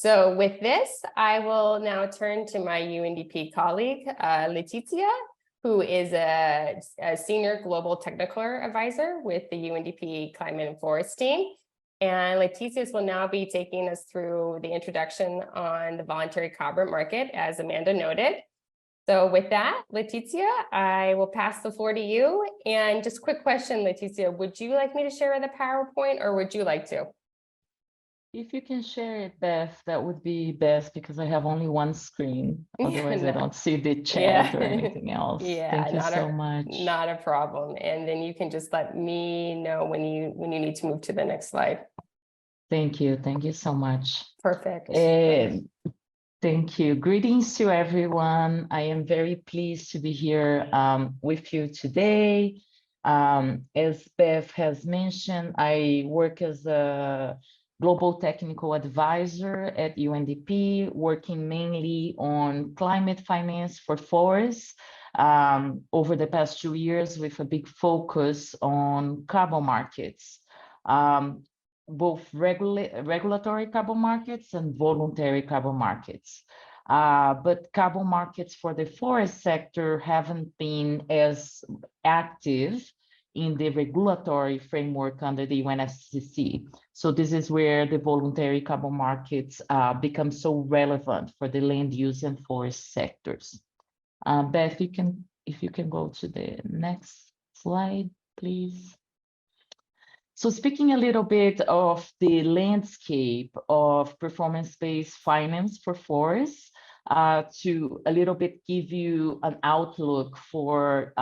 So with this, I will now turn to my UNDP colleague, Leticia, who is a senior global technical advisor with the UNDP Climate and Forest team. And Leticia will now be taking us through the introduction on the voluntary carbon market, as Amanda noted. So with that, Leticia, I will pass the floor to you. And just a quick question, Leticia, would you like me to share the PowerPoint or would you like to? If you can share it, Beth, that would be best because I have only one screen. Otherwise, I don't see the chat or anything else. Thank you so much. Not a problem. And then you can just let me know when you need to move to the next slide. Thank you. Thank you so much. Perfect. Thank you. Greetings to everyone. I am very pleased to be here with you today. As Beth has mentioned, I work as a global technical advisor at UNDP, working mainly on climate finance for forests over the past 2 years with a big focus on carbon markets, both regulatory carbon markets and voluntary carbon markets. But carbon markets for the forest sector haven't been as active in the regulatory framework under the UNFCCC. So this is where the voluntary carbon markets become so relevant for the land use and forest sectors. Beth, if you can go to the next slide, please. So speaking a little bit of the landscape of performance-based finance for forests, to a little bit give you an outlook for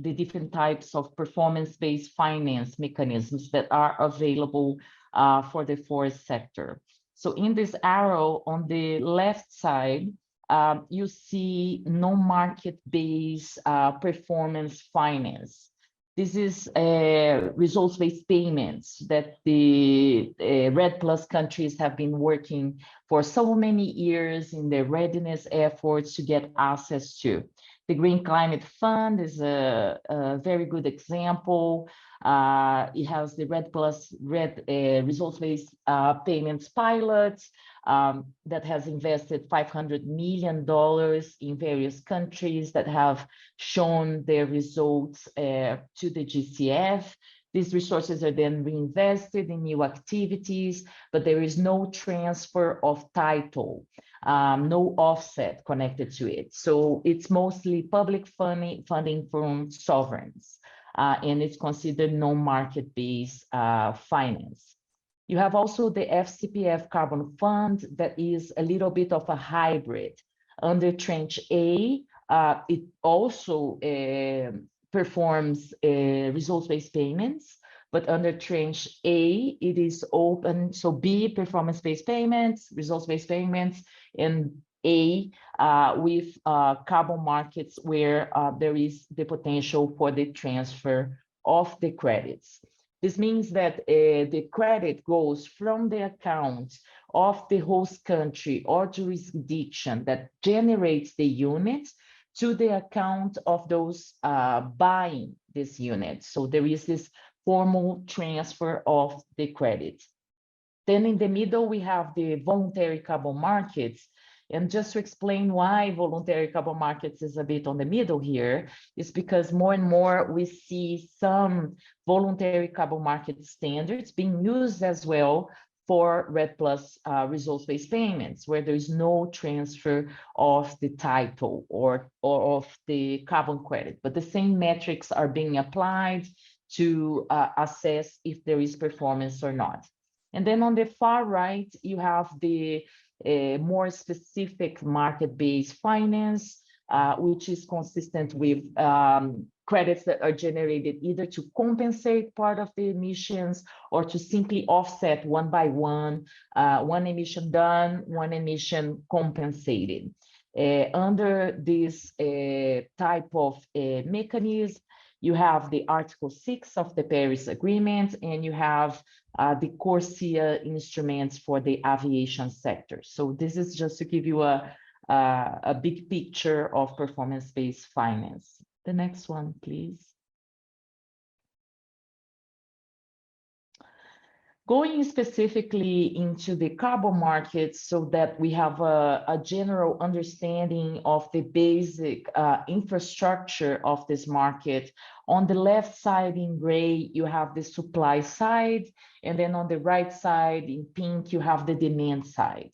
the different types of performance-based finance mechanisms that are available for the forest sector. So in this arrow on the left side, you see non-market-based performance finance. This is results-based payments that the REDD+ countries have been working for so many years in their readiness efforts to get access to. The Green Climate Fund is a very good example. It has the REDD+ results-based payments pilot that has invested $500 million in various countries that have shown their results to the GCF. These resources are then reinvested in new activities, but there is no transfer of title, no offset connected to it. So it's mostly public funding from sovereigns, and it's considered non-market-based finance. You have also the FCPF Carbon Fund that is a little bit of a hybrid. Under Tranche A, it also performs results-based payments, but under Tranche A, it is open. So B, performance-based payments, results-based payments, and A, with carbon markets where there is the potential for the transfer of the credits. This means that the credit goes from the account of the host country or jurisdiction that generates the units to the account of those buying this unit. So there is this formal transfer of the credit. Then in the middle, we have the voluntary carbon markets. And just to explain why voluntary carbon markets is a bit on the middle here, is because more and more we see some voluntary carbon market standards being used as well for REDD+ results-based payments, where there is no transfer of the title or of the carbon credit, but the same metrics are being applied to assess if there is performance or not. And then on the far right, you have the more specific market-based finance, which is consistent with credits that are generated either to compensate part of the emissions or to simply offset one by one, one emission done, one emission compensated. Under this type of mechanism, you have the Article 6 of the Paris Agreement, and you have the CORSIA instruments for the aviation sector. So this is just to give you a big picture of performance-based finance. The next one, please. Going specifically into the carbon markets so that we have a general understanding of the basic infrastructure of this market. On the left side in gray, you have the supply side, and then on the right side in pink, you have the demand side.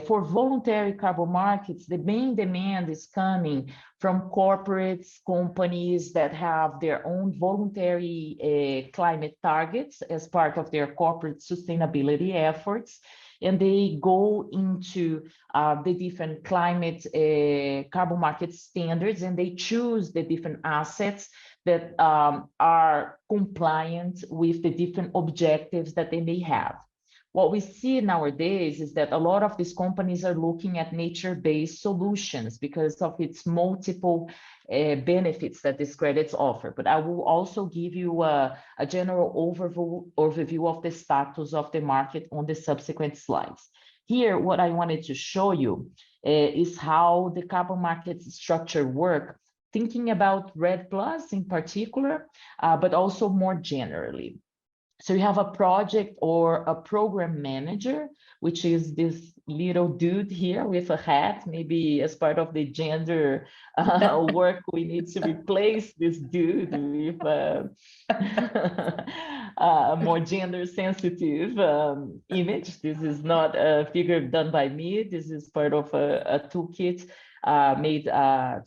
For voluntary carbon markets, the main demand is coming from corporates, companies that have their own voluntary climate targets as part of their corporate sustainability efforts. And they go into the different climate carbon market standards, and they choose the different assets that are compliant with the different objectives that they may have. What we see nowadays is that a lot of these companies are looking at nature-based solutions because of its multiple benefits that these credits offer. But I will also give you a general overview of the status of the market on the subsequent slides. Here, what I wanted to show you is how the carbon market structure work, thinking about REDD+ in particular, but also more generally. So you have a project or a program manager, which is this little dude here with a hat. Maybe as part of the gender work, we need to replace this dude with a more gender sensitive image. This is not a figure done by me. This is part of a toolkit made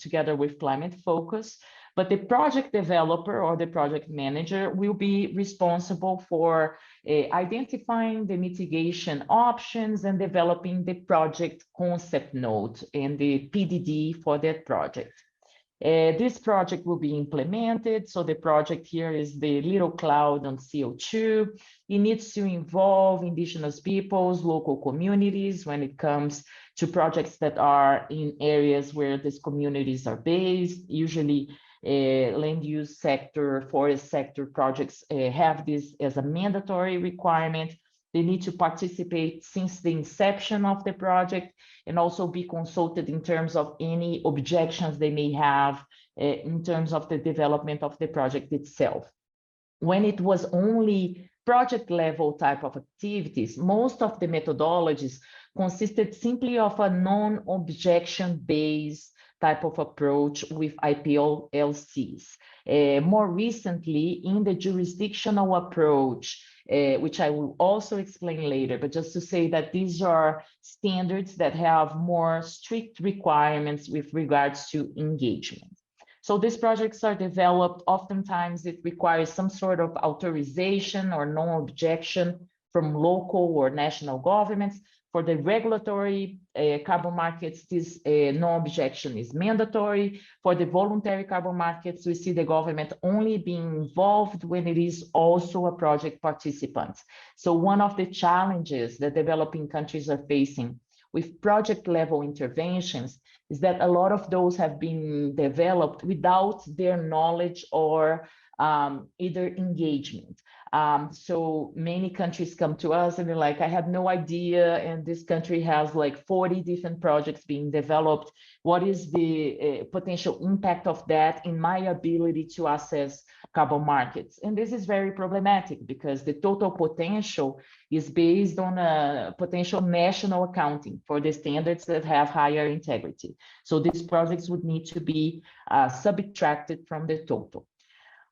together with Climate Focus. But the project developer or the project manager will be responsible for identifying the mitigation options and developing the project concept note and the PDD for that project. This project will be implemented. So the project here is the little cloud on CO2. It needs to involve indigenous peoples, local communities when it comes to projects that are in areas where these communities are based. Usually land use sector, forest sector projects have this as a mandatory requirement. They need to participate since the inception of the project and also be consulted in terms of any objections they may have in terms of the development of the project itself. When it was only project level type of activities, most of the methodologies consisted simply of a non-objection based type of approach with IPLCs. More recently, in the jurisdictional approach, which I will also explain later, but just to say that these are standards that have more strict requirements with regards to engagement. So these projects are developed, oftentimes it requires some sort of authorization or non-objection from local or national governments. For the regulatory carbon markets, this no-objection is mandatory. For the voluntary carbon markets, we see the government only being involved when it is also a project participant. So one of the challenges that developing countries are facing with project level interventions is that a lot of those have been developed without their knowledge or either engagement. So many countries come to us and they're like, I had no idea, and this country has like 40 different projects being developed. What is the potential impact of that in my ability to access carbon markets? And this is very problematic because the total potential is based on a potential national accounting for the standards that have higher integrity. So these projects would need to be subtracted from the total.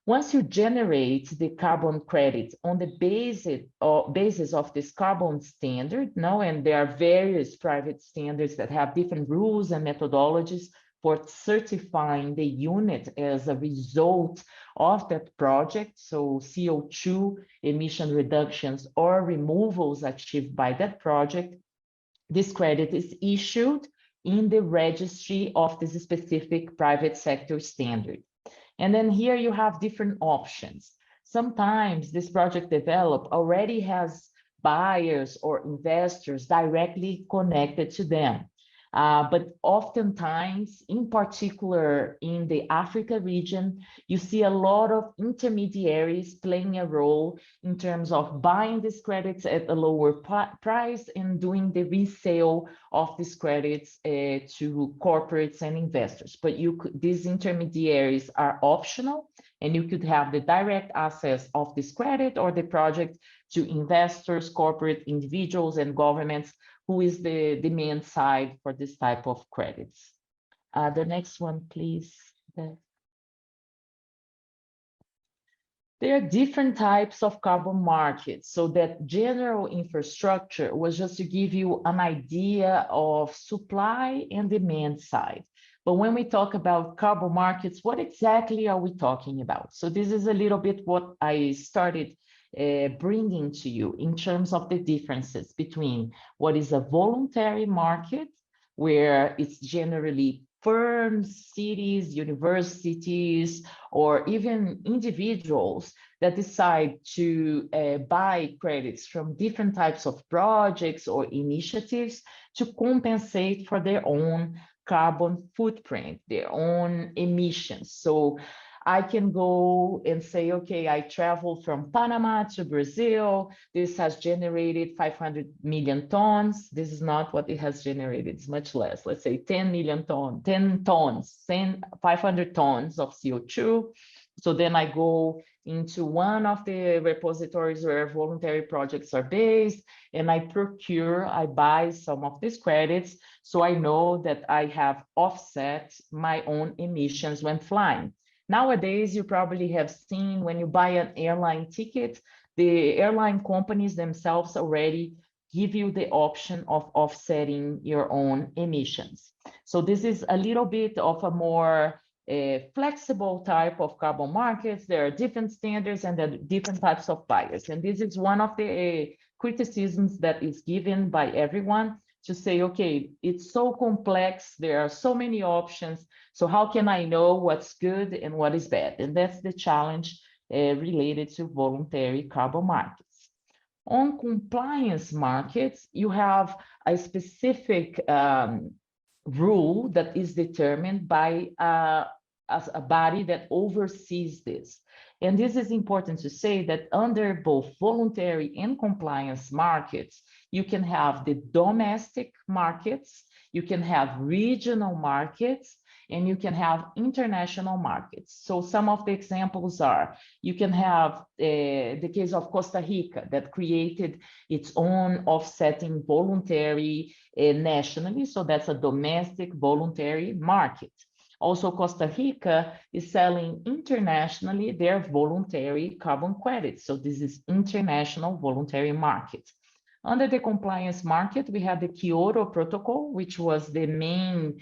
Once you generate the carbon credits on the basis of this carbon standard, and there are various private standards that have different rules and methodologies for certifying the unit as a result of that project, so CO2 emission reductions or removals achieved by that project, this credit is issued in the registry of this specific private sector standard. And then here you have different options. Sometimes this project developed already has buyers or investors directly connected to them. But oftentimes, in particular in the Africa region, you see a lot of intermediaries playing a role in terms of buying these credits at a lower price and doing the resale of these credits to corporates and investors. But these intermediaries are optional, and you could have the direct access of this credit or the project to investors, corporate individuals, and governments, who is the demand side for this type of credits. The next one, please. There are different types of carbon markets. So that general infrastructure was just to give you an idea of supply and demand side. But when we talk about carbon markets, what exactly are we talking about? So this is a little bit what I started bringing to you in terms of the differences between what is a voluntary market, where it's generally firms, cities, universities, or even individuals that decide to buy credits from different types of projects or initiatives to compensate for their own carbon footprint, their own emissions. So I can go and say, okay, I traveled from Panama to Brazil. This has generated 500 million tons. This is not what it has generated, it's much less. Let's say 10 million tons, 500 tons of CO2. So then I go into one of the repositories where voluntary projects are based, and I buy some of these credits, so I know that I have offset my own emissions when flying. Nowadays, you probably have seen when you buy an airline ticket, the airline companies themselves already give you the option of offsetting your own emissions. So this is a little bit of a more flexible type of carbon markets. There are different standards and there are different types of buyers. And this is one of the criticisms that is given by everyone, to say, okay, it's so complex, there are so many options, so how can I know what's good and what is bad? And that's the challenge related to voluntary carbon markets. On compliance markets, you have a specific rule that is determined by as a body that oversees this. And this is important to say that under both voluntary and compliance markets, you can have the domestic markets, you can have regional markets, and you can have international markets. So some of the examples are, you can have the case of Costa Rica that created its own offsetting voluntary nationally. So that's a domestic voluntary market. Also, Costa Rica is selling internationally their voluntary carbon credits. So this is international voluntary market. Under the compliance market, we have the Kyoto Protocol, which was the main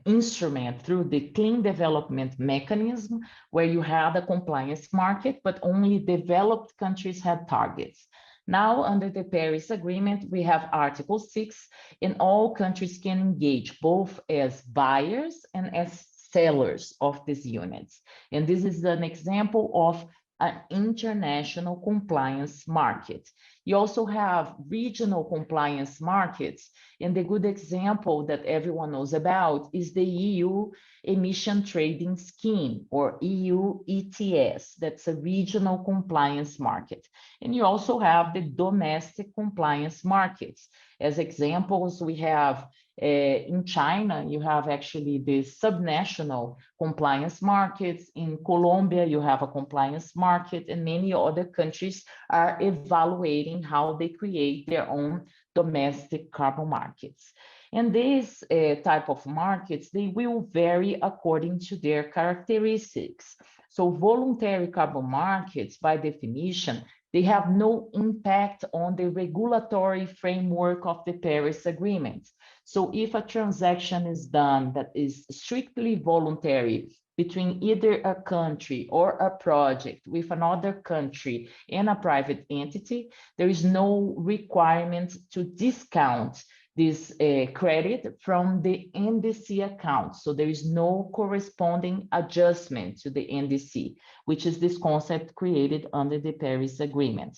instrument through the clean development mechanism, where you had a compliance market, but only developed countries had targets. Now, under the Paris Agreement, we have Article 6, and all countries can engage both as buyers and as sellers of these units. And this is an example of an international compliance market. You also have regional compliance markets, and the good example that everyone knows about is the EU Emission Trading Scheme, or EU ETS. That's a regional compliance market. And you also have the domestic compliance markets. As examples, we have in China, you have actually the subnational compliance markets. In Colombia, you have a compliance market, and many other countries are evaluating how they create their own domestic carbon markets. And these type of markets, they will vary according to their characteristics. So voluntary carbon markets, by definition, they have no impact on the regulatory framework of the Paris Agreement. So if a transaction is done that is strictly voluntary between either a country or a project with another country and a private entity, there is no requirement to discount this credit from the NDC account. So there is no corresponding adjustment to the NDC, which is this concept created under the Paris Agreement.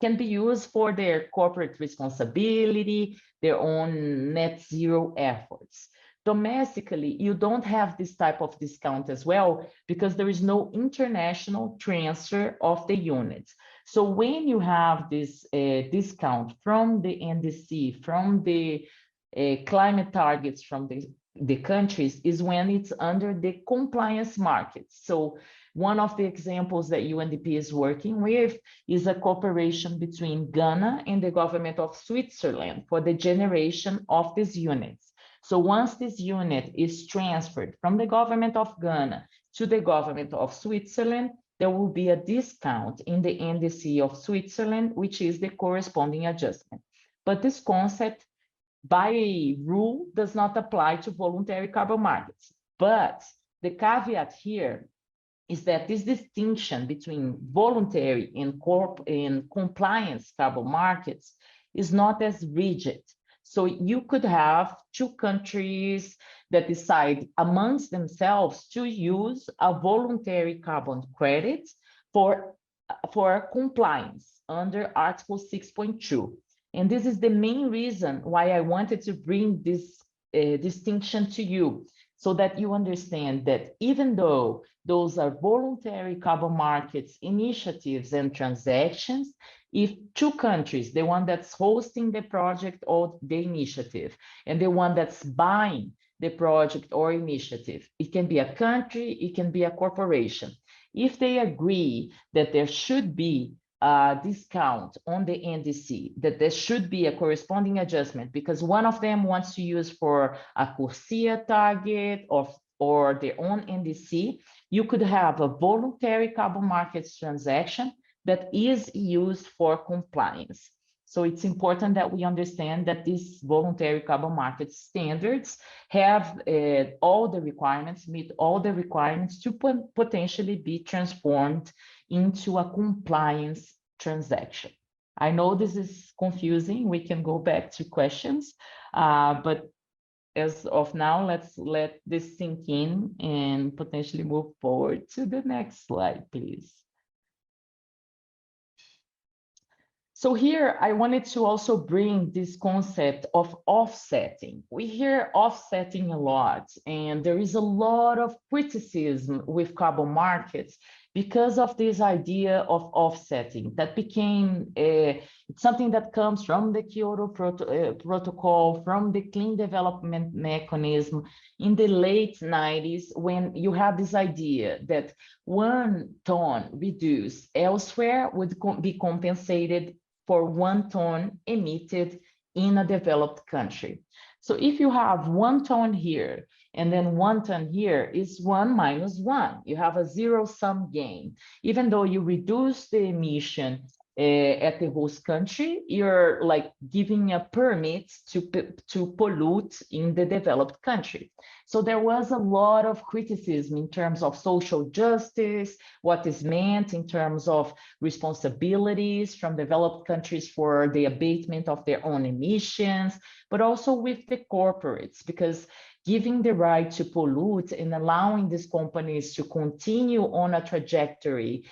Can be used for their corporate responsibility, their own net zero efforts. Domestically, you don't have this type of discount as well, because there is no international transfer of the units. So when you have this discount from the NDC, from the climate targets from the countries, is when it's under the compliance market. So One of the examples that UNDP is working with is a cooperation between Ghana and the government of Switzerland for the generation of these units. So once this unit is transferred from the government of Ghana to the government of Switzerland, there will be a discount in the NDC of Switzerland, which is the corresponding adjustment. But this concept, by rule, does not apply to voluntary carbon markets. But the caveat here is that this distinction between voluntary and compliance carbon markets is not as rigid. So you could have two countries that decide amongst themselves to use a voluntary carbon credit for compliance under Article 6.2. And this is the main reason why I wanted to bring this distinction to you, so that you understand that even though those are voluntary carbon markets initiatives and transactions, if two countries, the one that's hosting the project or the initiative, and the one that's buying the project or initiative, it can be a country, it can be a corporation. If they agree that there should be a discount on the NDC, that there should be a corresponding adjustment because one of them wants to use for a CORSIA target or their own NDC, you could have a voluntary carbon markets transaction that is used for compliance. So it's important that we understand that these voluntary carbon market standards have all the requirements, meet all the requirements to potentially be transformed into a compliance transaction. I know this is confusing. We can go back to questions, but as of now, let's let this sink in and potentially move forward to the next slide, please. So here, I wanted to also bring this concept of offsetting. We hear offsetting a lot, and there is a lot of criticism with carbon markets because of this idea of offsetting that became something that comes from the Kyoto Protocol, from the Clean Development Mechanism in the late 90s, when you have this idea that 1 ton reduced elsewhere would be compensated for 1 ton emitted in a developed country. So if you have 1 ton here and then 1 ton here, is 1 minus 1. You have a zero-sum gain. Even though you reduce the emission at the host country, you're like giving a permit to pollute in the developed country. So there was a lot of criticism in terms of social justice, what is meant in terms of responsibilities from developed countries for the abatement of their own emissions, but also with the corporates, because giving the right to pollute and allowing these companies to continue on a trajectory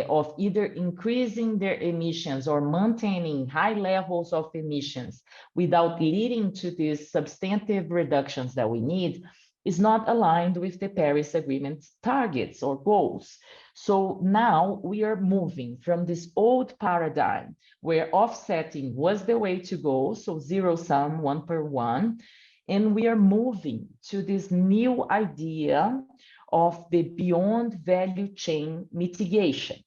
of either increasing their emissions or maintaining high levels of emissions without leading to these substantive reductions that we need is not aligned with the Paris Agreement targets or goals. So now we are moving from this old paradigm where offsetting was the way to go, so zero sum, 1 per 1, and we are moving to this new idea of the beyond value chain mitigation.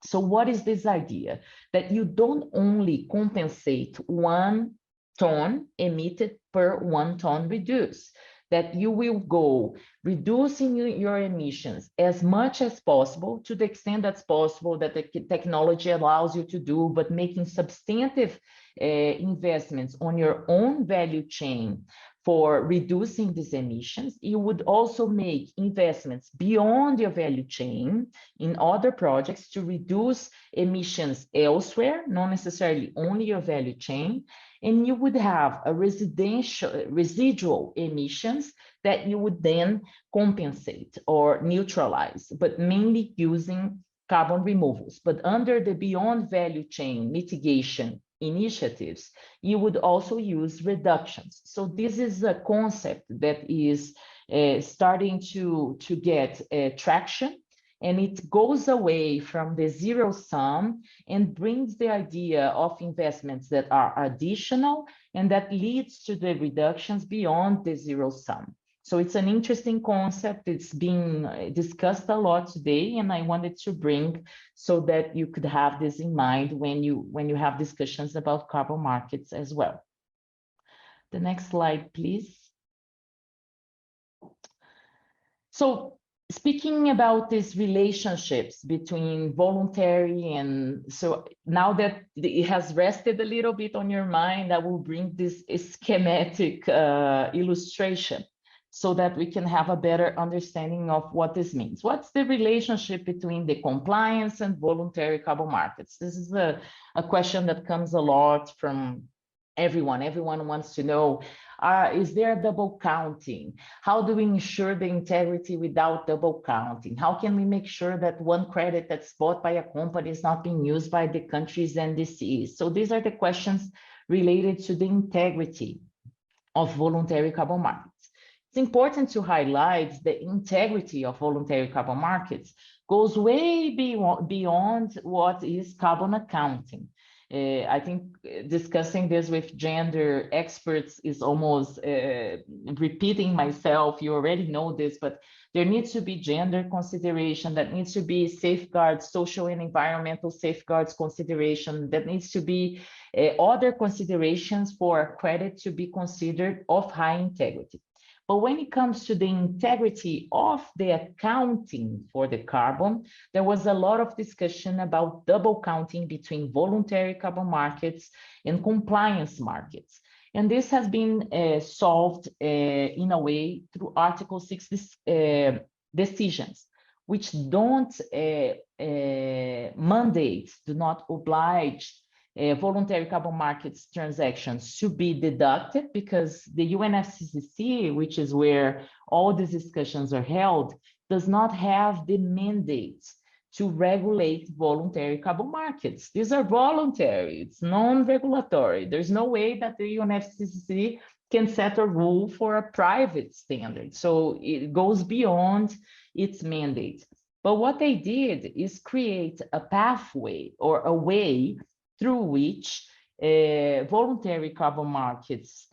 So what is this idea? That you don't only compensate 1 ton emitted per 1 ton reduced, that you will go reducing your emissions as much as possible, to the extent that's possible that the technology allows you to do, but making substantive investments on your own value chain for reducing these emissions. You would also make investments beyond your value chain in other projects to reduce emissions elsewhere, not necessarily only your value chain. And you would have a residual emissions that you would then compensate or neutralize, but mainly using carbon removals. But under the beyond value chain mitigation initiatives, you would also use reductions. So this is a concept that is starting to get traction, and it goes away from the zero sum and brings the idea of investments that are additional and that leads to the reductions beyond the zero sum. So it's an interesting concept. It's being discussed a lot today, and I wanted to bring so that you could have this in mind when you have discussions about carbon markets as well. The next slide, please. So speaking about these relationships between voluntary and, so now that it has rested a little bit on your mind, I will bring this schematic illustration so that we can have a better understanding of what this means. What's the relationship between the compliance and voluntary carbon markets? This is a question that comes a lot from everyone. Everyone wants to know, is there double counting? How do we ensure the integrity without double counting? How can we make sure that one credit that's bought by a company is not being used by the countries and the seas? So these are the questions related to the integrity of voluntary carbon markets. It's important to highlight the integrity of voluntary carbon markets goes way beyond what is carbon accounting. I think discussing this with gender experts is almost repeating myself. You already know this, but there needs to be gender consideration, that needs to be safeguards, social and environmental safeguards consideration, that needs to be other considerations for credit to be considered of high integrity. But when it comes to the integrity of the accounting for the carbon, there was a lot of discussion about double counting between voluntary carbon markets and compliance markets. And this has been solved in a way through Article 6 decisions, which don't mandate, do not oblige voluntary carbon markets transactions to be deducted, because the UNFCCC, which is where all these discussions are held, does not have the mandate to regulate voluntary carbon markets. These are voluntary, it's non-regulatory. There's no way that the UNFCCC can set a rule for a private standard. So it goes beyond its mandate. But what they did is create a pathway or a way through which voluntary carbon markets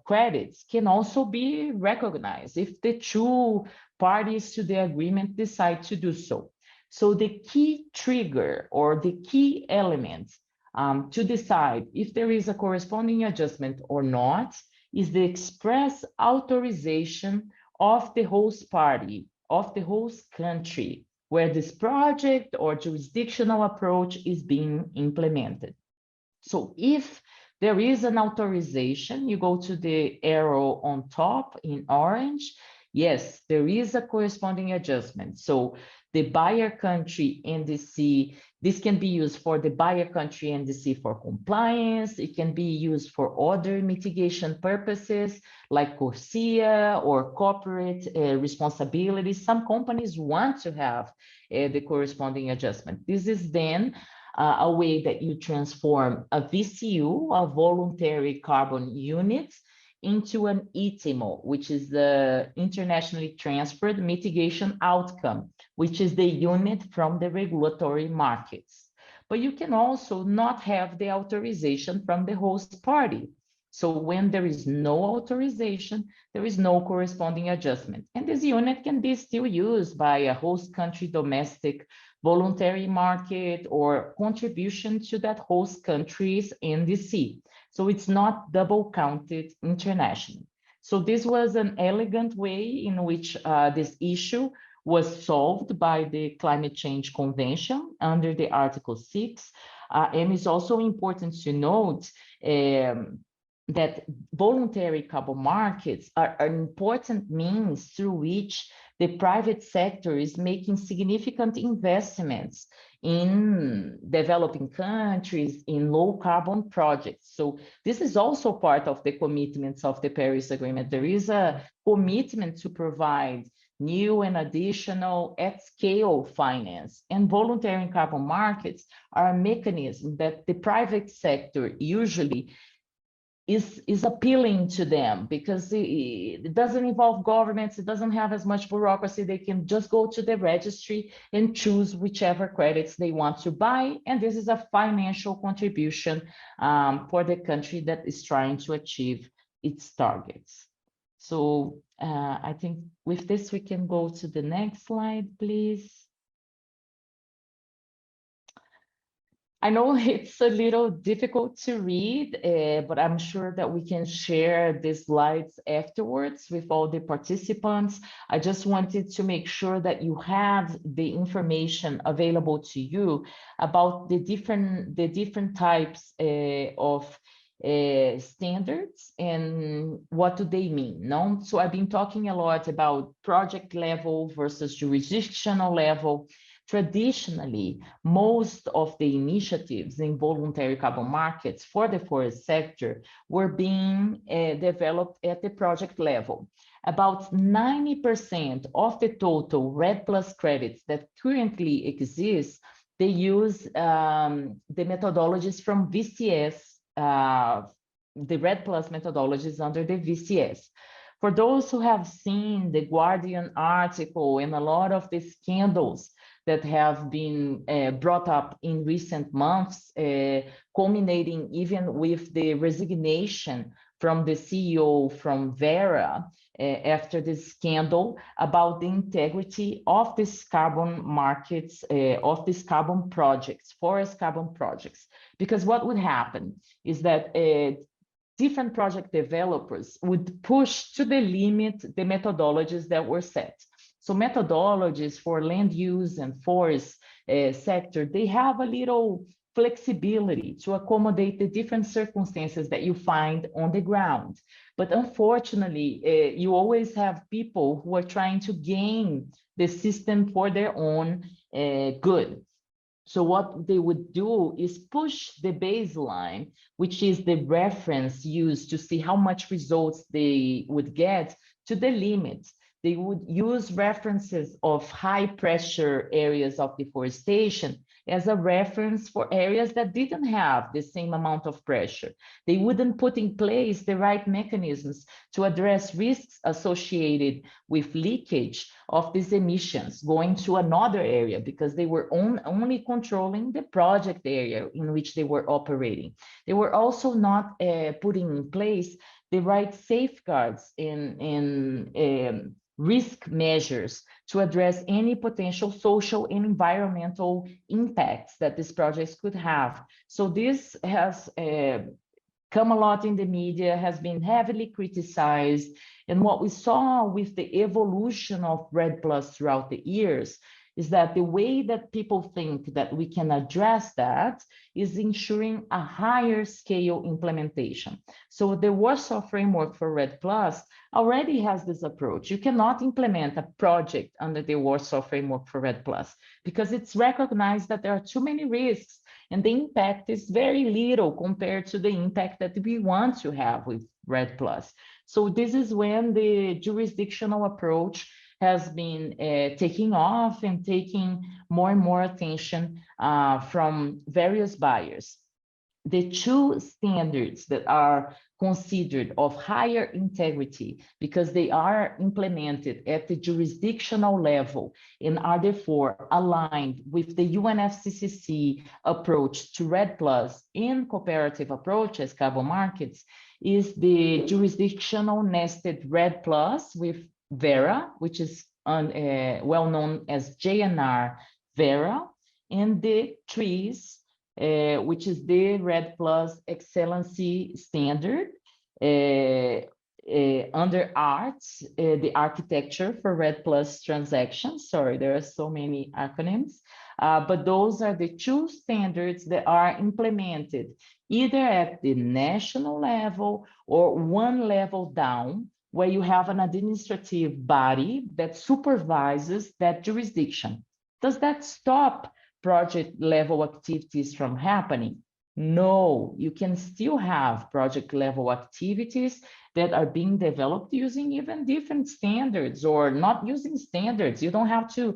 credits can also be recognized if the two parties to the agreement decide to do so. So the key trigger or the key element to decide if there is a corresponding adjustment or not is the express authorization of the host party, of the host country, where this project or jurisdictional approach is being implemented. So if there is an authorization, you go to the arrow on top in orange, yes, there is a corresponding adjustment. So the buyer country NDC, this can be used for the buyer country NDC for compliance. It can be used for other mitigation purposes like CORSIA or corporate responsibility. Some companies want to have the corresponding adjustment. This is then a way that you transform a VCU, a voluntary carbon unit, into an ITIMO, which is the internationally transferred mitigation outcome, which is the unit from the regulatory markets. But you can also not have the authorization from the host party. So when there is no authorization, there is no corresponding adjustment. And this unit can be still used by a host country domestic voluntary market or contribution to that host country's NDC. So it's not double counted internationally. So this was an elegant way in which this issue was solved by the Climate Change Convention under the Article 6. And it's also important to note that voluntary carbon markets are an important means through which the private sector is making significant investments in developing countries, in low carbon projects. So this is also part of the commitments of the Paris Agreement. There is a commitment to provide new and additional at-scale finance, and voluntary carbon markets are a mechanism that the private sector usually is appealing to them because it doesn't involve governments, it doesn't have as much bureaucracy. They can just go to the registry and choose whichever credits they want to buy. And this is a financial contribution for the country that is trying to achieve its targets. So I think with this, we can go to the next slide, please. I know it's a little difficult to read, but I'm sure that we can share the slides afterwards with all the participants. I just wanted to make sure that you have the information available to you about the different types of standards and what do they mean, no? So I've been talking a lot about project level versus jurisdictional level. Traditionally, most of the initiatives in voluntary carbon markets for the forest sector were being developed at the project level. About 90% of the total REDD+ credits that currently exist, they use the methodologies from VCS, the REDD+ methodologies under the VCS. For those who have seen the Guardian article and a lot of the scandals that have been brought up in recent months, culminating even with the resignation from the CEO from Vera after this scandal about the integrity of these carbon markets, of these carbon projects, forest carbon projects. Because what would happen is that different project developers would push to the limit the methodologies that were set. So methodologies for land use and forest sector, they have a little flexibility to accommodate the different circumstances that you find on the ground. But unfortunately, you always have people who are trying to game the system for their own good. So what they would do is push the baseline, which is the reference used to see how much results they would get, to the limit. They would use references of high pressure areas of deforestation as a reference for areas that didn't have the same amount of pressure. They wouldn't put in place the right mechanisms to address risks associated with leakage of these emissions going to another area, because they were only controlling the project area in which they were operating. They were also not putting in place the right safeguards in risk measures to address any potential social and environmental impacts that these projects could have. So this has come a lot in the media, has been heavily criticized. And what we saw with the evolution of REDD+ throughout the years is that the way that people think that we can address that is ensuring a higher scale implementation. So the Warsaw Framework for REDD+ already has this approach. You cannot implement a project under the Warsaw Framework for REDD+ because it's recognized that there are too many risks and the impact is very little compared to the impact that we want to have with REDD+. So this is when the jurisdictional approach has been taking off and taking more and more attention from various buyers. The two standards that are considered of higher integrity because they are implemented at the jurisdictional level and are therefore aligned with the UNFCCC approach to REDD+ in cooperative approaches, carbon markets, is the jurisdictional nested REDD+ with Vera, which is well known as JNR Vera, and the trees, which is the REDD+ Excellency Standard under arts, the architecture for REDD+ transactions. Sorry, there are so many acronyms, but those are the two standards that are implemented either at the national level or one level down, where you have an administrative body that supervises that jurisdiction. Does that stop project level activities from happening? No, you can still have project level activities that are being developed using even different standards or not using standards. You don't have to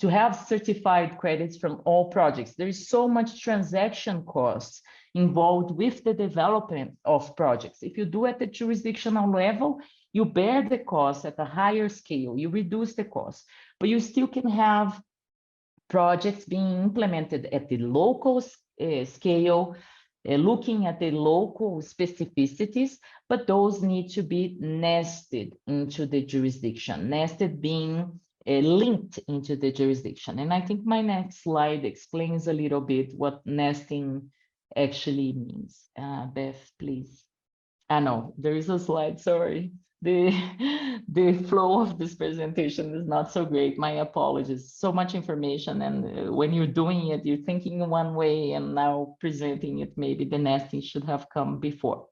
have certified credits from all projects. There is so much transaction costs involved with the development of projects. If you do at the jurisdictional level, you bear the cost at a higher scale, you reduce the cost, but you still can have projects being implemented at the local scale looking at the local specificities, but those need to be nested into the jurisdiction, nested being linked into the jurisdiction. And I think my next slide explains a little bit what nesting actually means. Beth, please. No, there is a slide, sorry. The flow of this presentation is not so great. My apologies. So much information, and when you're doing it, you're thinking one way, and now presenting it, maybe the nesting should have come before.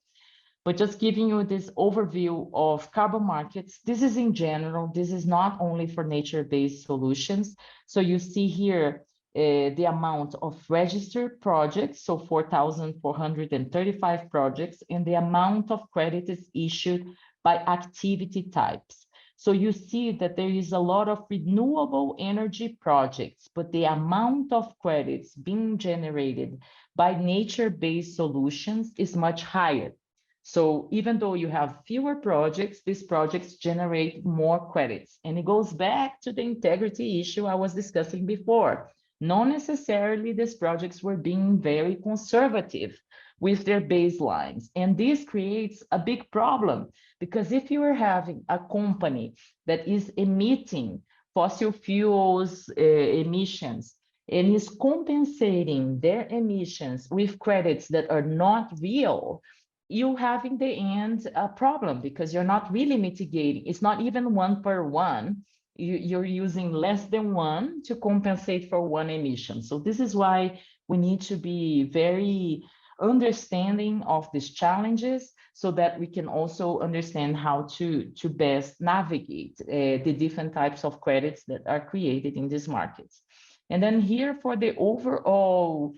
But just giving you this overview of carbon markets, this is in general, this is not only for nature-based solutions. So you see here the amount of registered projects, so 4,435 projects, and the amount of credits issued by activity types. So you see that there is a lot of renewable energy projects, but the amount of credits being generated by nature-based solutions is much higher. So even though you have fewer projects, these projects generate more credits. And it goes back to the integrity issue I was discussing before. Not necessarily these projects were being very conservative with their baselines. And this creates a big problem, because if you are having a company that is emitting fossil fuels emissions and is compensating their emissions with credits that are not real, you have in the end a problem, because you're not really mitigating. It's not even 1 per 1. You're using less than 1 to compensate for 1 emission. So this is why we need to be very understanding of these challenges, so that we can also understand how to best navigate the different types of credits that are created in these markets. And then here for the overall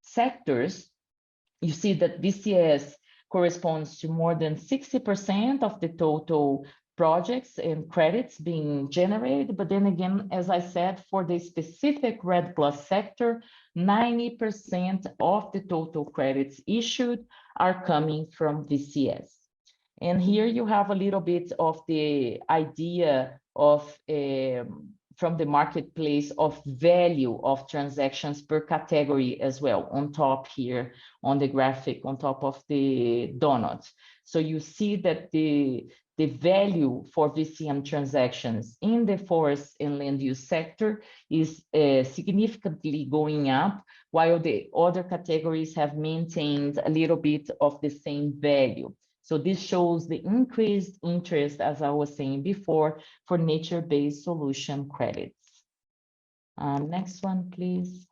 sectors, you see that VCS corresponds to more than 60% of the total projects and credits being generated. But then again, as I said, for the specific REDD+ sector, 90% of the total credits issued are coming from VCS. And here you have a little bit of the idea of from the marketplace of value of transactions per category as well, on top here on the graphic, on top of the donuts. So you see that the value for VCM transactions in the forest and land use sector is significantly going up, while the other categories have maintained a little bit of the same value. So this shows the increased interest, as I was saying before, for nature-based solution credits. Next one, please.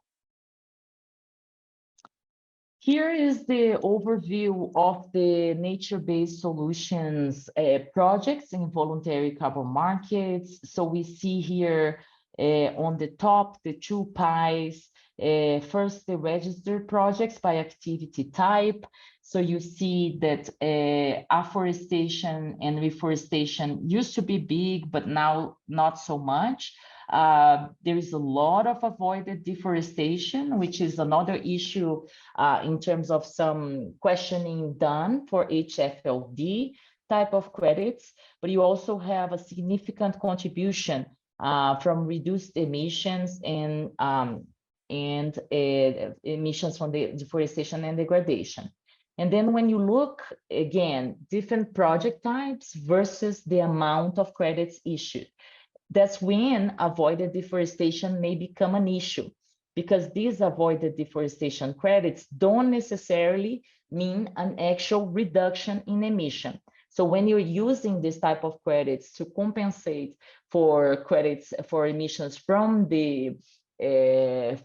Here is the overview of the nature-based solutions projects in voluntary carbon markets. So we see here on the top, the 2 pies, first the registered projects by activity type. So you see that afforestation and reforestation used to be big, but now not so much. There is a lot of avoided deforestation, which is another issue in terms of some questioning done for HFLD type of credits, but you also have a significant contribution from reduced emissions and emissions from the deforestation and degradation. And then when you look again, different project types versus the amount of credits issued, that's when avoided deforestation may become an issue, because these avoided deforestation credits don't necessarily mean an actual reduction in emission. So when you're using this type of credits to compensate for credits for emissions from the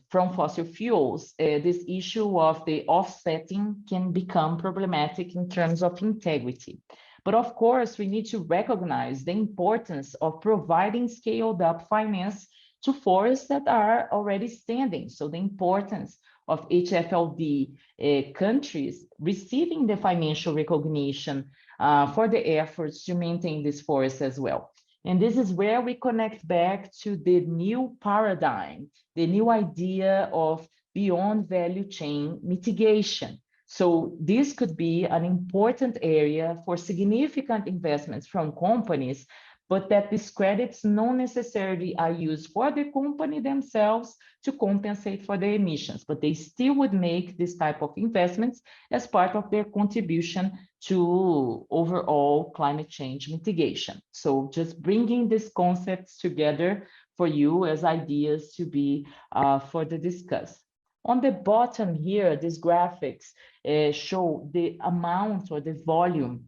from fossil fuels, this issue of the offsetting can become problematic in terms of integrity. But of course, we need to recognize the importance of providing scaled up finance to forests that are already standing. So the importance of HFLD countries receiving the financial recognition for the efforts to maintain this forest as well. And this is where we connect back to the new paradigm, the new idea of beyond value chain mitigation. So this could be an important area for significant investments from companies but that these credits not necessarily are used for the company themselves to compensate for the emissions, but they still would make this type of investments as part of their contribution to overall climate change mitigation. So just bringing these concepts together for you as ideas to be further discussed. On the bottom here, these graphics show the amount or the volume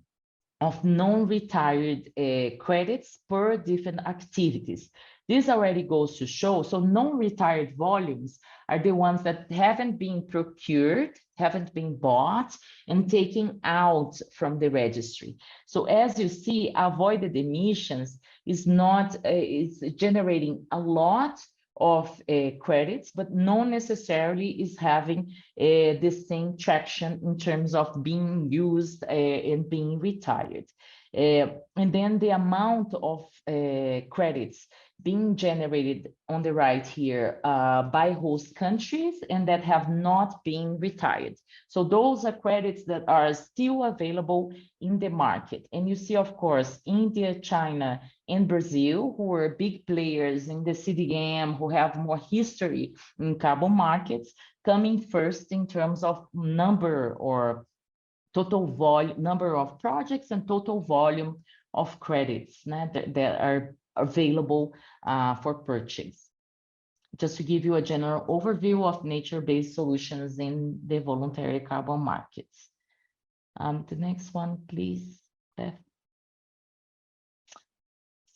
of non-retired credits per different activities. This already goes to show, so non-retired volumes are the ones that haven't been procured, haven't been bought, and taken out from the registry. So as you see, avoided emissions is not, is generating a lot of credits, but not necessarily is having the same traction in terms of being used and being retired. And then the amount of credits being generated on the right here by host countries and that have not been retired. So those are credits that are still available in the market. And you see, of course, India, China, and Brazil, who are big players in the CDM, who have more history in carbon markets, coming first in terms of number or total volume, number of projects and total volume of credits that are available for purchase. Just to give you a general overview of nature-based solutions in the voluntary carbon markets. The next one, please, Beth.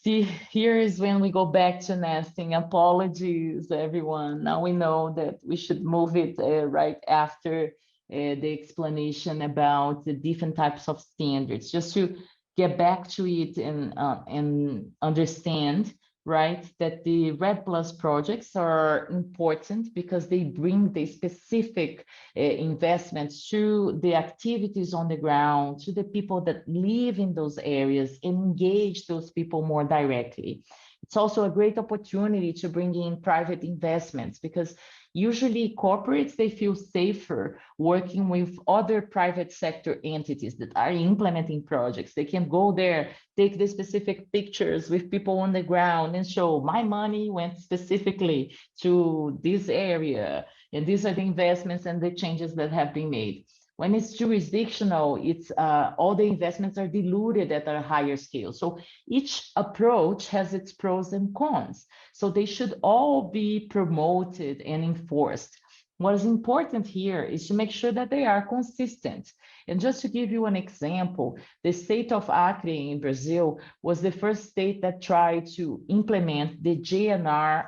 See, here is when we go back to nesting. Apologies, everyone. Now we know that we should move it right after the explanation about the different types of standards, just to get back to it and understand, right, that the REDD+ projects are important because they bring the specific investments to the activities on the ground, to the people that live in those areas, and engage those people more directly. It's also a great opportunity to bring in private investments because usually corporates, they feel safer working with other private sector entities that are implementing projects. They can go there, take the specific pictures with people on the ground and show my money went specifically to this area. And these are the investments and the changes that have been made. When it's jurisdictional, it's all the investments are diluted at a higher scale. So each approach has its pros and cons. So they should all be promoted and enforced. What is important here is to make sure that they are consistent. And just to give you an example, the state of Acre in Brazil was the first state that tried to implement the GNR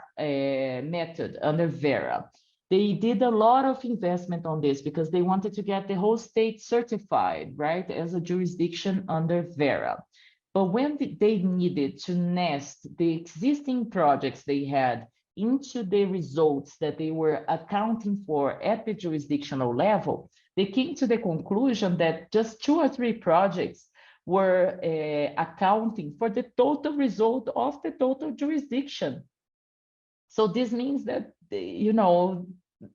method under Vera. They did a lot of investment on this because they wanted to get the whole state certified, right, as a jurisdiction under Vera. But when they needed to nest the existing projects they had into the results that they were accounting for at the jurisdictional level, they came to the conclusion that just 2 or 3 projects were accounting for the total result of the total jurisdiction. So this means that, you know,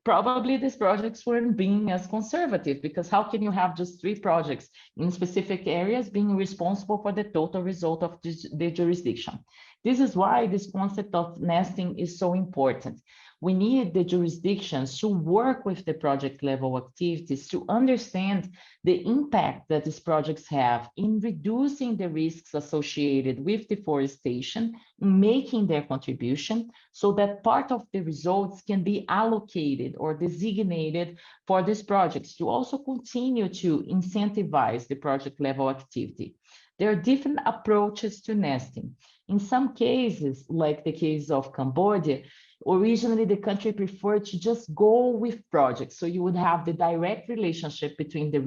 probably these projects weren't being as conservative, because how can you have just 3 projects in specific areas being responsible for the total result of the jurisdiction? This is why this concept of nesting is so important. We need the jurisdictions to work with the project level activities to understand the impact that these projects have in reducing the risks associated with deforestation, in making their contribution, so that part of the results can be allocated or designated for these projects to also continue to incentivize the project level activity. There are different approaches to nesting. In some cases, like the case of Cambodia, originally the country preferred to just go with projects. So you would have the direct relationship between the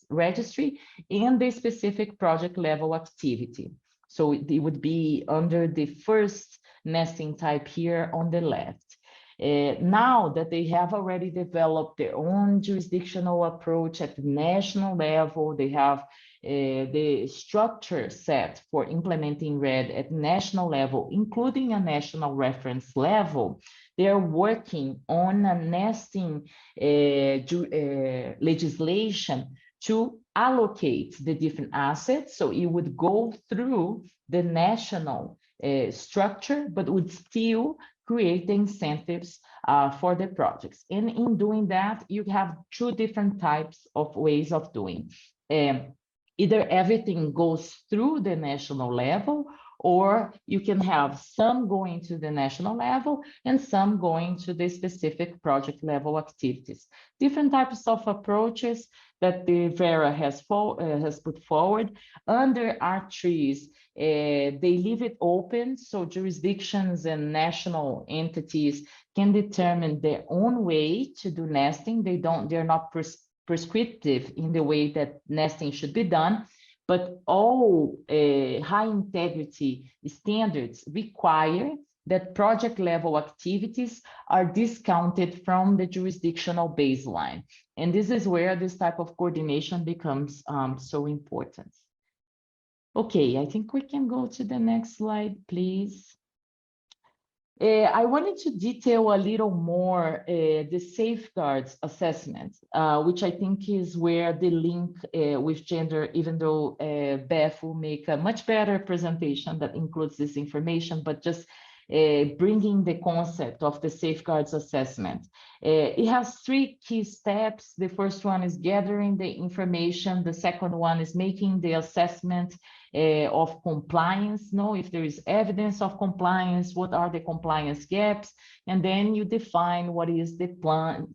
registry and the specific project level activity. So it would be under the first nesting type here on the left. Now that they have already developed their own jurisdictional approach at the national level, they have the structure set for implementing REDD at national level, including a national reference level. They are working on a nesting legislation to allocate the different assets. So it would go through the national structure, but would still create the incentives for the projects. And in doing that, you have two different types of ways of doing. Either everything goes through the national level, or you can have some going to the national level and some going to the specific project level activities. Different types of approaches that the Vera has put forward. Under R3s, they leave it open, so jurisdictions and national entities can determine their own way to do nesting. They're not prescriptive in the way that nesting should be done, but all high integrity standards require that project level activities are discounted from the jurisdictional baseline. And this is where this type of coordination becomes so important. Okay, I think we can go to the next slide, please. I wanted to detail a little more the safeguards assessment, which I think is where the link with gender, even though Beth will make a much better presentation that includes this information, but just bringing the concept of the safeguards assessment. It has three key steps. The first one is gathering the information. The second one is making the assessment of compliance, know if there is evidence of compliance, what are the compliance gaps, and then you define what is the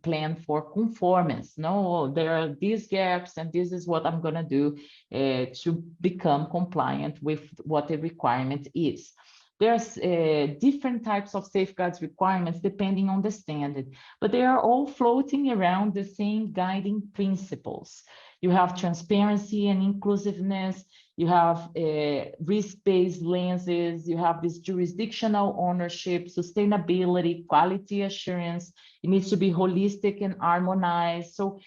plan for conformance. No, there are these gaps, and this is what I'm going to do to become compliant with what the requirement is. There's different types of safeguards requirements depending on the standard, but they are all floating around the same guiding principles. You have transparency and inclusiveness, you have risk-based lenses, you have this jurisdictional ownership, sustainability, quality assurance. It needs to be holistic and harmonized. So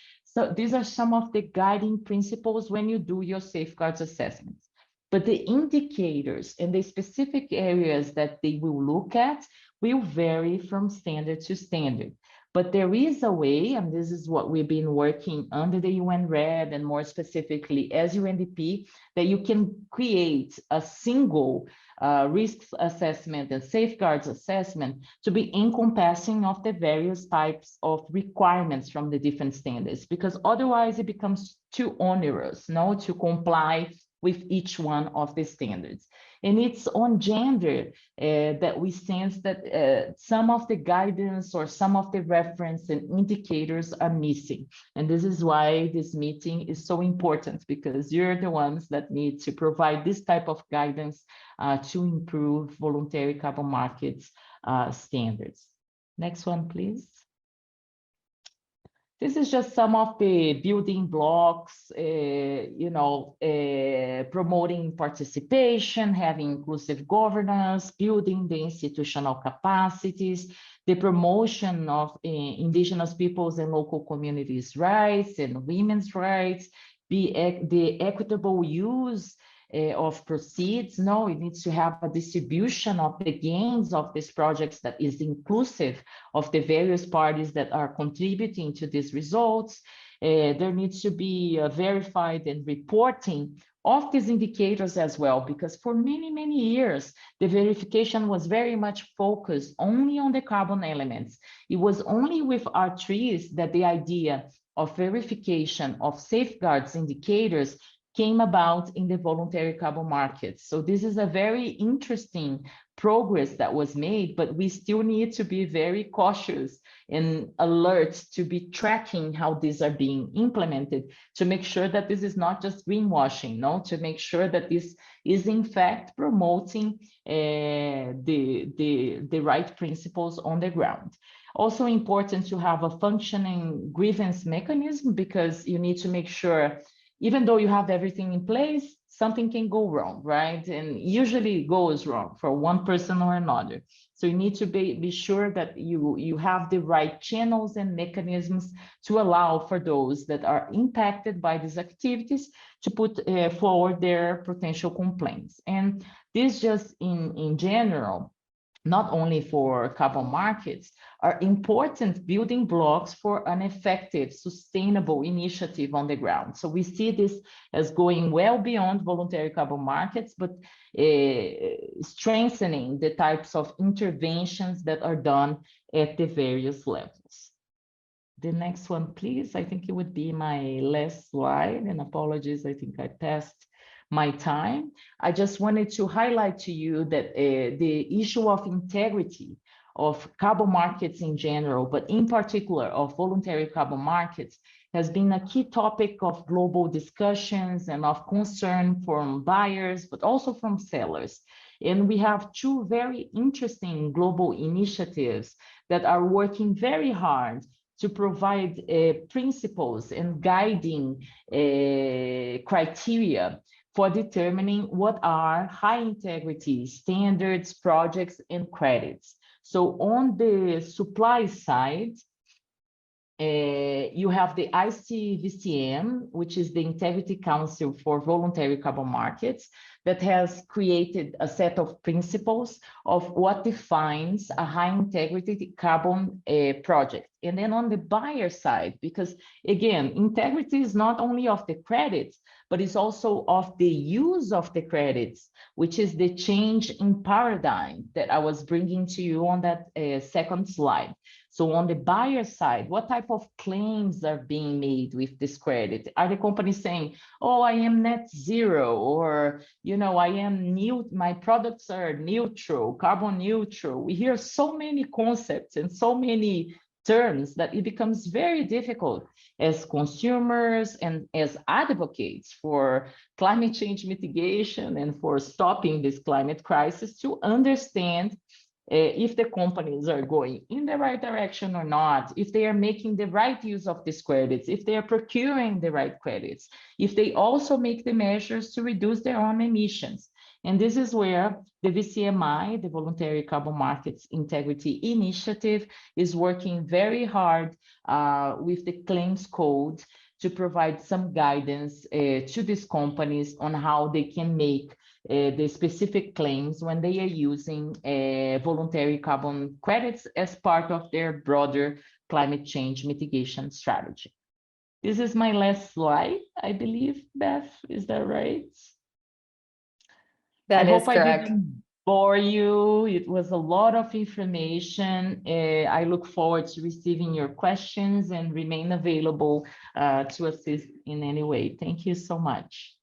these are some of the guiding principles when you do your safeguards assessments. But the indicators and the specific areas that they will look at will vary from standard to standard. But there is a way, and this is what we've been working under the UN RED and more specifically as UNDP, that you can create a single risk assessment and safeguards assessment to be encompassing of the various types of requirements from the different standards, because otherwise it becomes too onerous, to comply with each one of the standards. And it's on gender that we sense that some of the guidance or some of the reference and indicators are missing. And this is why this meeting is so important, because you're the ones that need to provide this type of guidance to improve voluntary carbon markets standards. Next one, please. This is just some of the building blocks, promoting participation, having inclusive governance, building the institutional capacities, the promotion of indigenous peoples and local communities' rights and women's rights, the equitable use of proceeds. No, it needs to have a distribution of the gains of these projects that is inclusive of the various parties that are contributing to these results. There needs to be verified and reporting of these indicators as well, because for many, many years, the verification was very much focused only on the carbon elements. It was only with R3s that the idea of verification of safeguards indicators came about in the voluntary carbon markets. So this is a very interesting progress that was made, but we still need to be very cautious and alert to be tracking how these are being implemented to make sure that this is not just greenwashing, to make sure that this is in fact promoting the right principles on the ground. Also important to have a functioning grievance mechanism, because you need to make sure, even though you have everything in place, something can go wrong, right? And usually it goes wrong for one person or another. So you need to be sure that you have the right channels and mechanisms to allow for those that are impacted by these activities to put forward their potential complaints. And this just in general, not only for carbon markets, are important building blocks for an effective, sustainable initiative on the ground. So we see this as going well beyond voluntary carbon markets, but strengthening the types of interventions that are done at the various levels. The next one, please. I think it would be my last slide, and apologies, I think I passed my time. I just wanted to highlight to you that the issue of integrity of carbon markets in general, but in particular of voluntary carbon markets, has been a key topic of global discussions and of concern from buyers, but also from sellers. And we have two very interesting global initiatives that are working very hard to provide principles and guiding criteria for determining what are high integrity standards, projects, and credits. So on the supply side, you have the ICVCM, which is the Integrity Council for Voluntary Carbon Markets, that has created a set of principles of what defines a high integrity carbon project. And then on the buyer side, because again, integrity is not only of the credits, but it's also of the use of the credits, which is the change in paradigm that I was bringing to you on that second slide. So on the buyer side, what type of claims are being made with this credit? Are the companies saying, oh, I am net zero, or, you know, I am new, my products are neutral, carbon neutral? We hear so many concepts and so many terms that it becomes very difficult as consumers and as advocates for climate change mitigation and for stopping this climate crisis to understand if the companies are going in the right direction or not, if they are making the right use of these credits, if they are procuring the right credits, if they also make the measures to reduce their own emissions. And this is where the VCMI, the Voluntary Carbon Markets Integrity Initiative, is working very hard with the claims code to provide some guidance to these companies on how they can make the specific claims when they are using voluntary carbon credits as part of their broader climate change mitigation strategy. This is my last slide, I believe, Beth, is that right? That I is hope correct. I didn't bore you. It was a lot of information. I look forward to receiving your questions and remain available to assist in any way. Thank you so much.